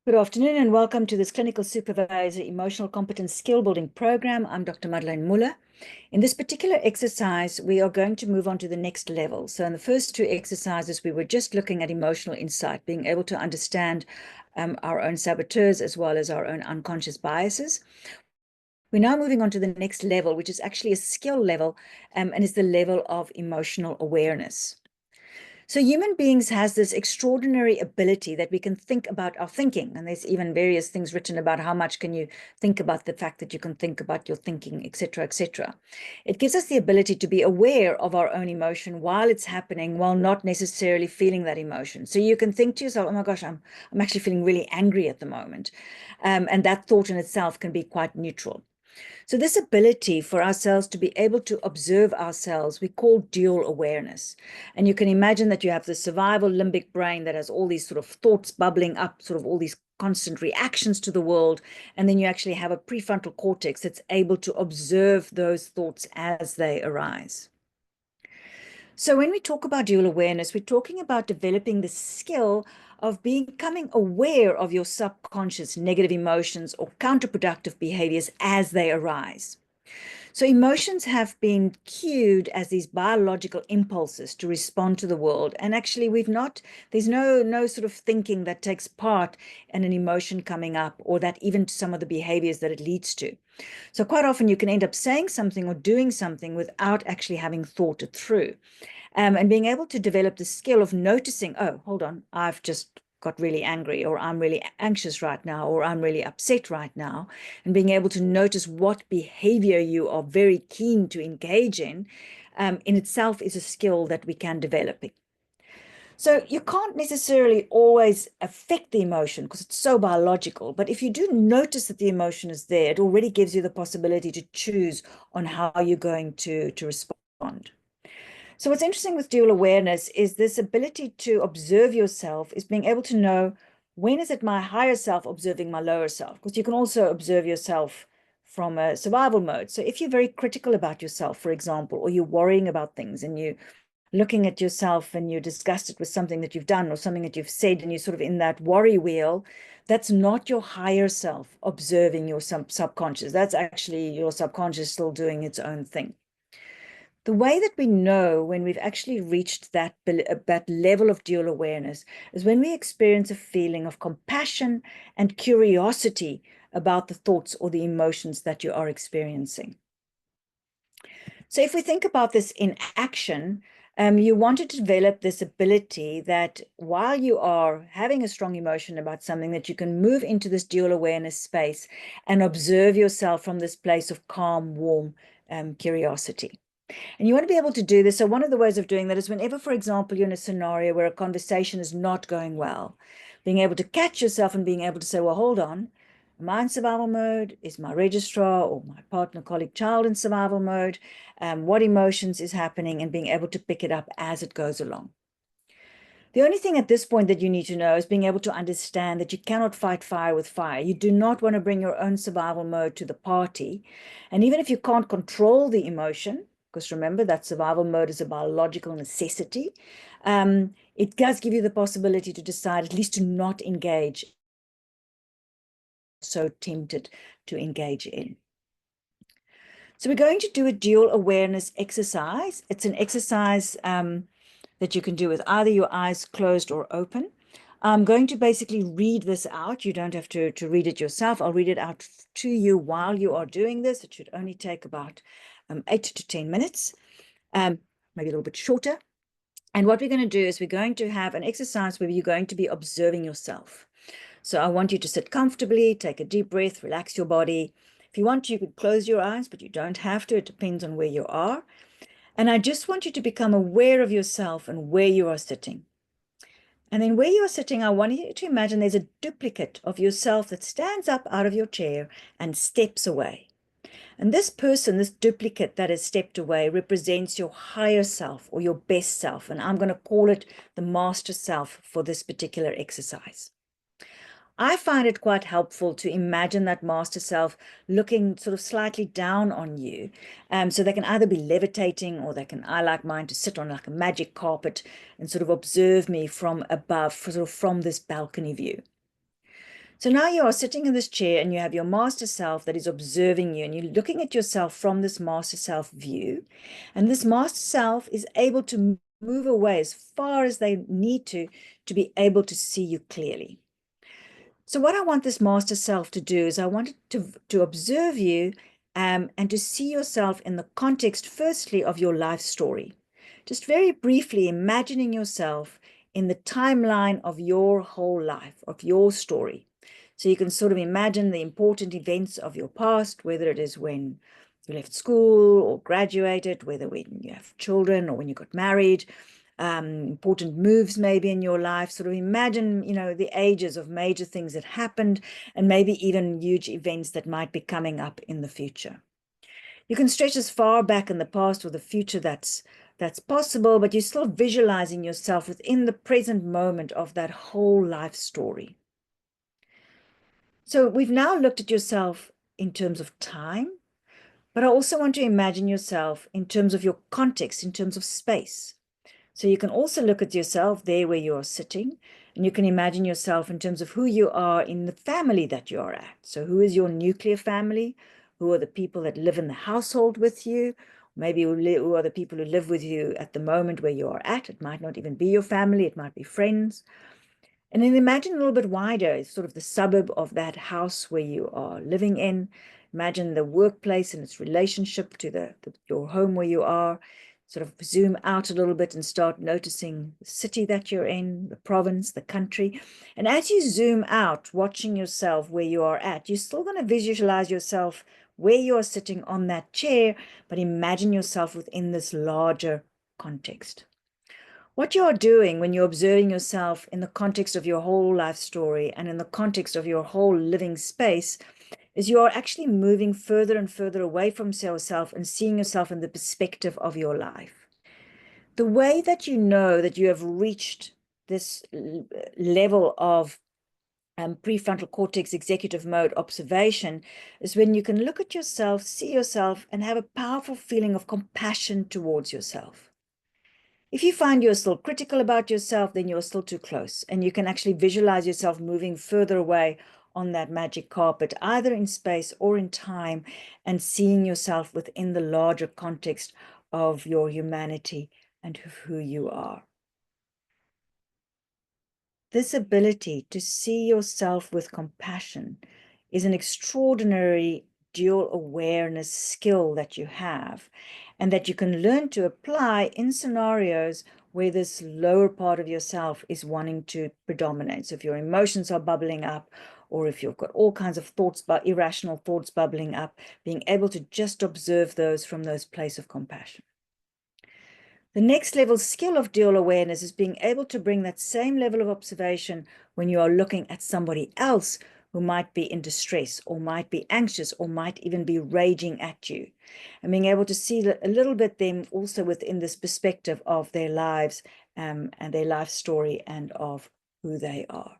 Good afternoon and welcome to this Clinical Supervisor Emotional Competence Skill Building Program. I'm Dr. Madeleine Muller. In this particular exercise, we are going to move on to the next level. So in the first two exercises, we were just looking at emotional insight, being able to understand our own saboteurs as well as our own unconscious biases. We're now moving on to the next level, which is actually a skill level, and is the level of emotional awareness. So human beings has this extraordinary ability that we can think about our thinking. And there's even various things written about how much can you think about the fact that you can think about your thinking, etc., etc. It gives us the ability to be aware of our own emotion while it's happening, while not necessarily feeling that emotion. So you can think to yourself, oh my gosh, I'm actually feeling really angry at the moment. And that thought in itself can be quite neutral. So this ability for ourselves to be able to observe ourselves, we call dual awareness. And you can imagine that you have the survival limbic brain that has all these sort of thoughts bubbling up, sort of all these constant reactions to the world. And then you actually have a prefrontal cortex that's able to observe those thoughts as they arise. So when we talk about dual awareness, we're talking about developing the skill of becoming aware of your subconscious negative emotions or counterproductive behaviors as they arise. So emotions have been cued as these biological impulses to respond to the world. And actually there's no sort of thinking that takes part in an emotion coming up, or that even some of the behaviors that it leads to. So quite often you can end up saying something or doing something without actually having thought it through. And being able to develop the skill of noticing, oh, hold on, I've just got really angry, or I'm really anxious right now, or I'm really upset right now, and being able to notice what behavior you are very keen to engage in itself is a skill that we can develop. So you can't necessarily always affect the emotion because it's so biological, but if you do notice that the emotion is there, it already gives you the possibility to choose on how you're going to respond. So what's interesting with dual awareness is this ability to observe yourself, is being able to know, when is it my higher self observing my lower self? Because you can also observe yourself from a survival mode. So if you're very critical about yourself, for example, or you're worrying about things and you're looking at yourself and you're disgusted with something that you've done or something that you've said, and you're sort of in that worry wheel, that's not your higher self observing your subconscious. That's actually your subconscious still doing its own thing. The way that we know when we've actually reached that level of dual awareness is when we experience a feeling of compassion and curiosity about the thoughts or the emotions that you are experiencing. So if we think about this in action, you want to develop this ability that while you are having a strong emotion about something, that you can move into this dual awareness space and observe yourself from this place of calm, warm curiosity. And you want to be able to do this. So one of the ways of doing that is whenever, for example, you're in a scenario where a conversation is not going well, being able to catch yourself and being able to say, well, hold on, am I in survival mode? Is my registrar or my partner, colleague, child in survival mode? What emotions is happening? And being able to pick it up as it goes along. The only thing at this point that you need to know is being able to understand that you cannot fight fire with fire. You do not want to bring your own survival mode to the party. And even if you can't control the emotion, because remember that survival mode is a biological necessity, it does give you the possibility to decide at least to not engage, so tempted to engage in. So we're going to do a dual awareness exercise. It's an exercise that you can do with either your eyes closed or open. I'm going to basically read this out. You don't have to read it yourself. I'll read it out to you while you are doing this. It should only take about 8 to 10 minutes, maybe a little bit shorter. And what we're going to do is we're going to have an exercise where you're going to be observing yourself. So I want you to sit comfortably, take a deep breath, relax your body. If you want, you could close your eyes, but you don't have to. It depends on where you are. And I just want you to become aware of yourself and where you are sitting. And then where you are sitting, I want you to imagine there's a duplicate of yourself that stands up out of your chair and steps away. And this person, this duplicate that has stepped away, represents your higher self or your best self. And I'm going to call it the master self for this particular exercise. I find it quite helpful to imagine that master self looking sort of slightly down on you. So they can either be levitating, or they can, I like mine to sit on like a magic carpet and sort of observe me from above, sort of from this balcony view. So now you are sitting in this chair and you have your master self that is observing you, and you're looking at yourself from this master self view. And this master self is able to move away as far as they need to be able to see you clearly. So what I want this master self to do is I want it to observe you and to see yourself in the context, firstly, of your life story. Just very briefly imagining yourself in the timeline of your whole life, of your story. So you can sort of imagine the important events of your past, whether it is when you left school or graduated, whether when you have children or when you got married, important moves maybe in your life. Sort of imagine, the ages of major things that happened, and maybe even huge events that might be coming up in the future. You can stretch as far back in the past or the future that's possible, but you're still visualizing yourself within the present moment of that whole life story. So we've now looked at yourself in terms of time, but I also want to imagine yourself in terms of your context, in terms of space. So you can also look at yourself there where you are sitting, and you can imagine yourself in terms of who you are in the family that you are at. So who is your nuclear family? Who are the people that live in the household with you? Maybe who are the people who live with you at the moment where you are at? It might not even be your family, it might be friends. And then imagine a little bit wider, sort of the suburb of that house where you are living in. Imagine the workplace and its relationship to your home where you are. Sort of zoom out a little bit and start noticing the city that you're in, the province, the country. And as you zoom out, watching yourself where you are at, you're still going to visualize yourself where you are sitting on that chair, but imagine yourself within this larger context. What you are doing when you're observing yourself in the context of your whole life story and in the context of your whole living space is you are actually moving further and further away from yourself and seeing yourself in the perspective of your life. The way that you know that you have reached this level of prefrontal cortex executive mode observation is when you can look at yourself, see yourself, and have a powerful feeling of compassion towards yourself. If you find you're still critical about yourself, then you're still too close, and you can actually visualize yourself moving further away on that magic carpet, either in space or in time, and seeing yourself within the larger context of your humanity and of who you are. This ability to see yourself with compassion is an extraordinary dual awareness skill that you have, and that you can learn to apply in scenarios where this lower part of yourself is wanting to predominate. So if your emotions are bubbling up, or if you've got all kinds of thoughts, irrational thoughts bubbling up, being able to just observe those from those place of compassion. The next level skill of dual awareness is being able to bring that same level of observation when you are looking at somebody else who might be in distress or might be anxious or might even be raging at you, and being able to see a little bit them also within this perspective of their lives and their life story and of who they are.